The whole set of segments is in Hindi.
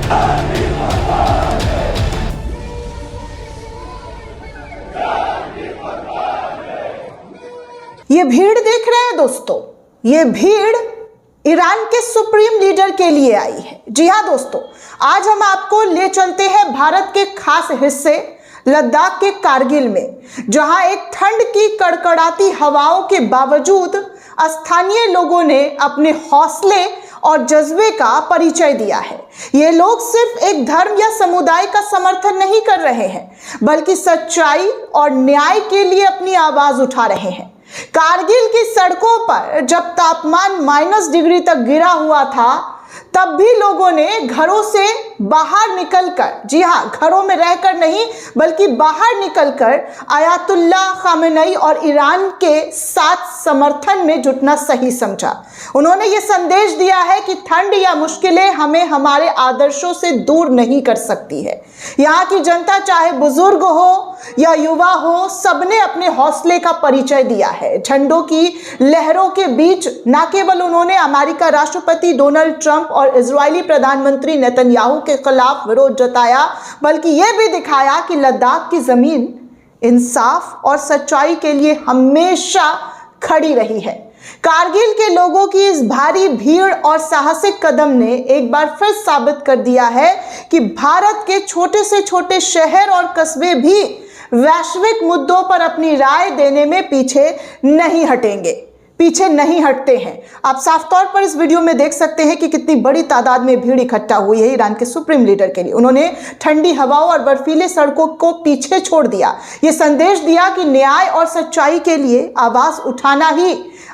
ये भीड़ देख रहे हैं दोस्तों, ये भीड़ ईरान के सुप्रीम लीडर के लिए आई है। जी हाँ दोस्तों, आज हम आपको ले चलते हैं भारत के खास हिस्से लद्दाख के कारगिल में, जहां एक ठंड की कड़कड़ाती हवाओं के बावजूद स्थानीय लोगों ने अपने हौसले और जज्बे का परिचय दिया है। ये लोग सिर्फ एक धर्म या समुदाय का समर्थन नहीं कर रहे हैं, बल्कि सच्चाई और न्याय के लिए अपनी आवाज उठा रहे हैं। कारगिल की सड़कों पर जब तापमान -डिग्री तक गिरा हुआ था, तब भी लोगों ने घरों से बाहर निकलकर, जी हाँ, घरों में रहकर नहीं बल्कि बाहर निकलकर आयतुल्लाह खामेनी और ईरान के साथ समर्थन में जुटना सही समझा। उन्होंने ये संदेश दिया है कि ठंड या मुश्किलें हमें हमारे आदर्शों से दूर नहीं कर सकती है। यहाँ की जनता, चाहे बुजुर्ग हो या युवा हो, सबने अपने हौसले का परिचय दिया है। झंडों की लहरों के बीच न केवल उन्होंने अमेरिका राष्ट्रपति डोनाल्ड ट्रंप और इजरायली प्रधानमंत्री नेतन्याहू के खिलाफ विरोध जताया, बल्कि यह भी दिखाया कि लद्दाख की जमीन इंसाफ और सच्चाई के लिए हमेशा खड़ी रही है। कारगिल के लोगों की इस भारी भीड़ और साहसिक कदम ने एक बार फिर साबित कर दिया है कि भारत के छोटे से छोटे शहर और कस्बे भी वैश्विक मुद्दों पर अपनी राय देने में पीछे नहीं हटते हैं। आप साफ तौर पर इस वीडियो में देख सकते हैं कि कितनी बड़ी तादाद में भीड़ इकट्ठा हुई है ईरान के सुप्रीम लीडर के लिए। उन्होंने ठंडी हवाओं और बर्फीले सड़कों को पीछे छोड़ दिया। ये संदेश दिया कि न्याय और सच्चाई के लिए आवाज उठाना ही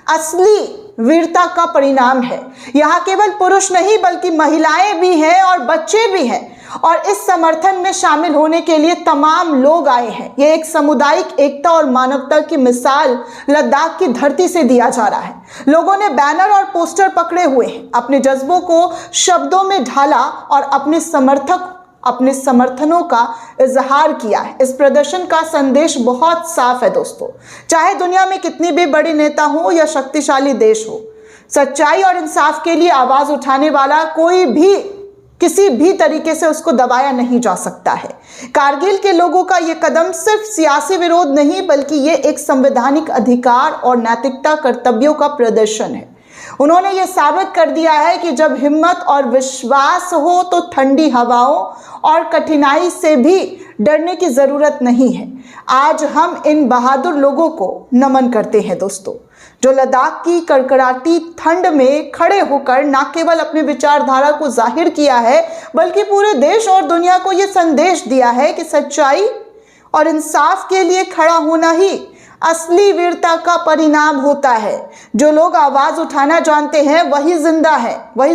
असली वीरता का परिणाम है। यहाँ केवल पुरुष नहीं बल्कि महिलाएं भी हैं और बच्चे भी हैं, और इस समर्थन में शामिल होने के लिए तमाम लोग आए हैं। ये एक सामुदायिक एकता और मानवता की मिसाल लद्दाख की धरती से दिया जा रहा है। लोगों ने बैनर और पोस्टर पकड़े हुए हैं, अपने जज्बों को शब्दों में ढाला और अपने समर्थनों का इजहार किया है। इस प्रदर्शन का संदेश बहुत साफ है दोस्तों, चाहे दुनिया में कितनी भी बड़ी नेता हो या शक्तिशाली देश हो, सच्चाई और इंसाफ के लिए आवाज उठाने वाला कोई भी किसी भी तरीके से उसको दबाया नहीं जा सकता है। कारगिल के लोगों का ये कदम सिर्फ सियासी विरोध नहीं बल्कि ये एक संवैधानिक अधिकार और नैतिकता कर्तव्यों का प्रदर्शन है। उन्होंने ये साबित कर दिया है कि जब हिम्मत और विश्वास हो तो ठंडी हवाओं और कठिनाई से भी डरने की जरूरत नहीं है। आज हम इन बहादुर लोगों को नमन करते हैं दोस्तों, जो लद्दाख की कड़कड़ाती ठंड में खड़े होकर न केवल अपनी विचारधारा को जाहिर किया है बल्कि पूरे देश और दुनिया को यह संदेश दिया है कि सच्चाई और इंसाफ के लिए खड़ा होना ही असली वीरता का परिणाम होता है। जो लोग आवाज उठाना जानते हैं वही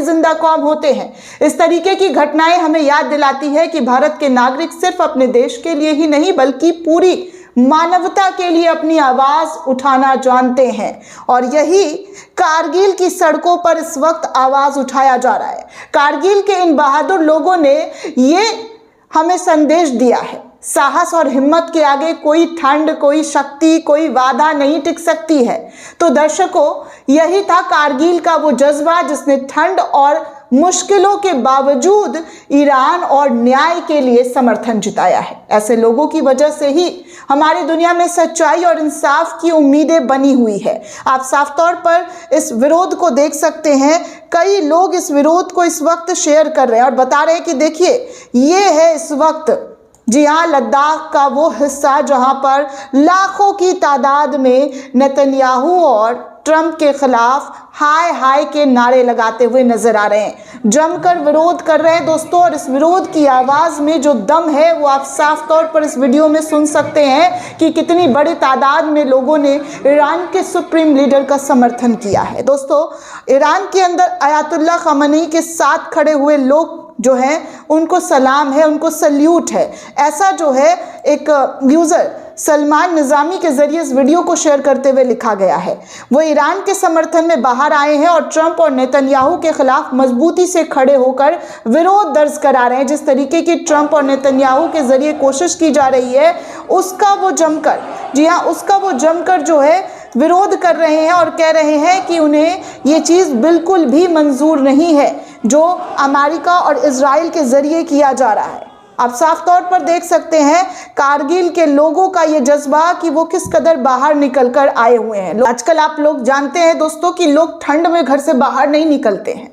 जिंदा कौम होते हैं। इस तरीके की घटनाएं हमें याद दिलाती है कि भारत के नागरिक सिर्फ अपने देश के लिए ही नहीं बल्कि पूरी मानवता के लिए अपनी आवाज उठाना जानते हैं, और यही कारगिल की सड़कों पर इस वक्त आवाज उठाया जा रहा है। कारगिल के इन बहादुर लोगों ने ये हमें संदेश दिया है, साहस और हिम्मत के आगे कोई ठंड, कोई शक्ति, कोई वादा नहीं टिक सकती है। तो दर्शकों, यही था कारगिल का वो जज्बा जिसने ठंड और मुश्किलों के बावजूद ईरान और न्याय के लिए समर्थन जिताया है। ऐसे लोगों की वजह से ही हमारी दुनिया में सच्चाई और इंसाफ की उम्मीदें बनी हुई है। आप साफ तौर पर इस विरोध को देख सकते हैं। कई लोग इस विरोध को इस वक्त शेयर कर रहे हैं और बता रहे हैं कि देखिए, ये है इस वक्त, जी हाँ, लद्दाख का वो हिस्सा जहां पर लाखों की तादाद में नेतन्याहू और ट्रंप के खिलाफ हाय हाय के नारे लगाते हुए नजर आ रहे हैं, जमकर विरोध कर रहे हैं दोस्तों। और इस विरोध की आवाज में जो दम है वो आप साफ तौर पर इस वीडियो में सुन सकते हैं कि कितनी बड़ी तादाद में लोगों ने ईरान के सुप्रीम लीडर का समर्थन किया है। दोस्तों, ईरान के अंदर आयतुल्लाह खामेनी के साथ खड़े हुए लोग जो हैं उनको सलाम है, उनको सल्यूट है। ऐसा जो है एक यूजर सलमान निजामी के जरिए इस वीडियो को शेयर करते हुए लिखा गया है। वो ईरान के समर्थन में बाहर आए हैं और ट्रंप और नेतन्याहू के खिलाफ मजबूती से खड़े होकर विरोध दर्ज करा रहे हैं। जिस तरीके की ट्रंप और नेतन्याहू के जरिए कोशिश की जा रही है उसका वो जमकर, जी हाँ, उसका वो जमकर जो है विरोध कर रहे हैं और कह रहे हैं कि उन्हें ये चीज़ बिल्कुल भी मंजूर नहीं है। जो अमेरिका और इजराइल के जरिए किया जा रहा है। आप साफ तौर पर देख सकते हैं कारगिल के लोगों का ये जज्बा कि वो किस कदर बाहर निकलकर आए हुए हैं। आजकल आप लोग जानते हैं दोस्तों कि लोग ठंड में घर से बाहर नहीं निकलते हैं,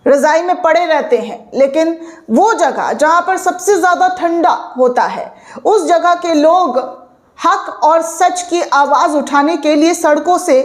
रजाई में पड़े रहते हैं, लेकिन वो जगह जहां पर सबसे ज्यादा ठंडा होता है उस जगह के लोग हक और सच की आवाज उठाने के लिए सड़कों से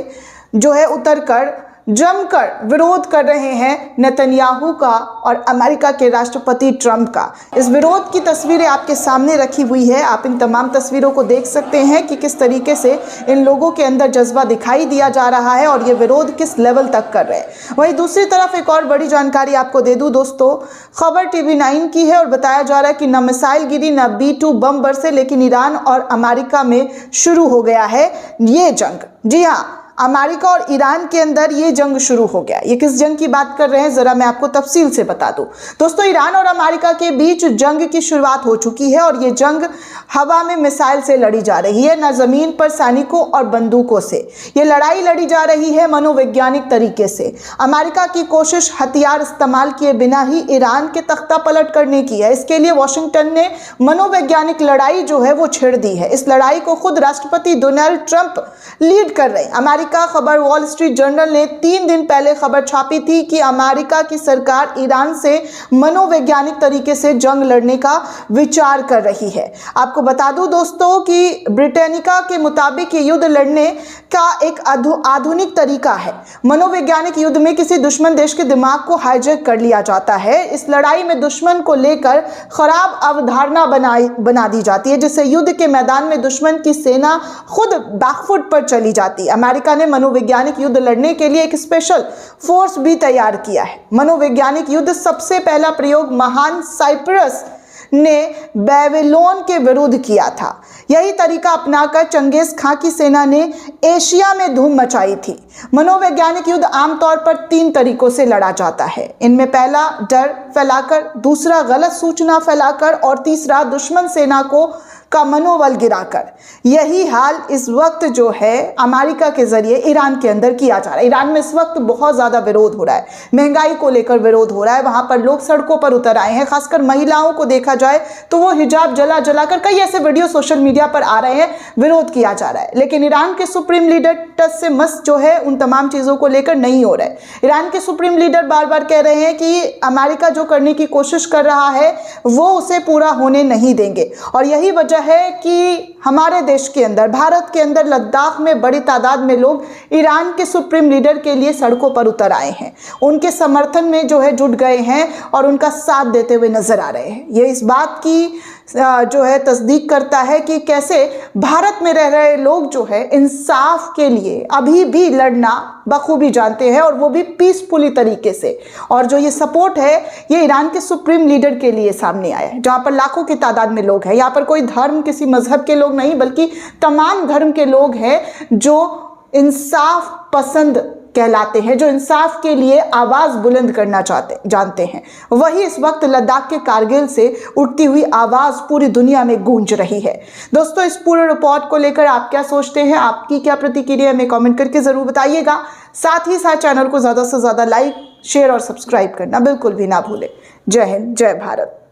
जो है उतरकर जमकर विरोध कर रहे हैं नेतन्याहू का और अमेरिका के राष्ट्रपति ट्रंप का। इस विरोध की तस्वीरें आपके सामने रखी हुई है। आप इन तमाम तस्वीरों को देख सकते हैं कि किस तरीके से इन लोगों के अंदर जज्बा दिखाई दिया जा रहा है और ये विरोध किस लेवल तक कर रहे हैं। वहीं दूसरी तरफ एक और बड़ी जानकारी आपको दे दूं दोस्तों, खबर TV9 की है और बताया जा रहा है कि न मिसाइल गिरी न B-2 बम बरसे, लेकिन ईरान और अमेरिका में शुरू हो गया है ये जंग। जी हाँ, अमेरिका और ईरान के अंदर ये जंग शुरू हो गया। ये किस जंग की बात कर रहे हैं जरा मैं आपको तफसील से बता दूं। दोस्तों, ईरान और अमेरिका के बीच जंग की शुरुआत हो चुकी है और ये जंग हवा में मिसाइल से लड़ी जा रही है, न जमीन पर सैनिकों और बंदूकों से। ये लड़ाई लड़ी जा रही है मनोवैज्ञानिक तरीके से। अमेरिका की कोशिश हथियार इस्तेमाल किए बिना ही ईरान के तख्ता पलट करने की है। इसके लिए वॉशिंगटन ने मनोवैज्ञानिक लड़ाई जो है वो छेड़ दी है। इस लड़ाई को खुद राष्ट्रपति डोनाल्ड ट्रंप लीड कर रहे हैं। का खबर वॉल स्ट्रीट जर्नल ने 3 दिन पहले खबर छापी थी कि अमेरिका की सरकार ईरान से मनोवैज्ञानिक तरीके से जंग लड़ने का विचार कर रही है। आपको बता दूं दोस्तों कि ब्रिटेनिका के मुताबिक ये युद्ध लड़ने का एक आधुनिक तरीका है। मनोवैज्ञानिक युद्ध में किसी दुश्मन देश के दिमाग को हाईजैक कर लिया जाता है। इस लड़ाई में दुश्मन को लेकर खराब अवधारणा बना दी जाती है, जिससे युद्ध के मैदान में दुश्मन की सेना खुद बैकफुट पर चली जाती है। अमेरिका ने मनोवैज्ञानिक युद्ध लड़ने के लिए एक स्पेशल फोर्स भी तैयार किया है। मनोवैज्ञानिक युद्ध सबसे पहला प्रयोग महान साइप्रस ने बेबीलोन के विरुद्ध किया था। यही तरीका अपनाकर चंगेज खां की सेना ने एशिया में धूम मचाई थी। मनोवैज्ञानिक युद्ध आमतौर पर 3 तरीकों से लड़ा जाता है। इनमें पहला डर फैलाकर, दूसरा गलत सूचना फैलाकर और तीसरा दुश्मन सेना का मनोबल गिराकर। यही हाल इस वक्त जो है अमेरिका के जरिए ईरान के अंदर किया जा रहा है। ईरान में इस वक्त बहुत ज्यादा विरोध हो रहा है, महंगाई को लेकर विरोध हो रहा है। वहां पर लोग सड़कों पर उतर आए हैं। खासकर महिलाओं को देखा जाए तो वो हिजाब जलाकर कई ऐसे वीडियो सोशल मीडिया पर आ रहे हैं, विरोध किया जा रहा है। लेकिन ईरान के सुप्रीम लीडर टस से मस जो है उन तमाम चीजों को लेकर नहीं हो रहा है। ईरान के सुप्रीम लीडर बार बार कह रहे हैं कि अमेरिका जो करने की कोशिश कर रहा है वो उसे पूरा होने नहीं देंगे। और यही वजह है कि हमारे देश के अंदर, भारत के अंदर लद्दाख में बड़ी तादाद में लोग ईरान के सुप्रीम लीडर के लिए सड़कों पर उतर आए हैं, उनके समर्थन में जो है जुट गए हैं और उनका साथ देते हुए नजर आ रहे हैं। ये इस बात की जो है तस्दीक करता है कि कैसे भारत में रह रहे लोग जो है इंसाफ के लिए अभी भी लड़ना बखूबी जानते हैं और वो भी पीसफुली तरीके से। और जो ये सपोर्ट है ये ईरान के सुप्रीम लीडर के लिए सामने आया है, जहां पर लाखों की तादाद में लोग हैं। यहाँ पर कोई धर्म, किसी मजहब के लोग नहीं, बल्कि तमाम धर्म के लोग हैं जो इंसाफ पसंद कहलाते हैं, जो इंसाफ के लिए आवाज बुलंद करना जानते हैं। वही इस वक्त लद्दाख के कारगिल से उठती हुई आवाज पूरी दुनिया में गूंज रही है। दोस्तों, इस पूरे रिपोर्ट को लेकर आप क्या सोचते हैं, आपकी क्या प्रतिक्रिया हमें कमेंट करके जरूर बताइएगा। साथ ही साथ चैनल को ज्यादा से ज्यादा लाइक, शेयर और सब्सक्राइब करना बिल्कुल भी ना भूलें। जय हिंद, जय भारत।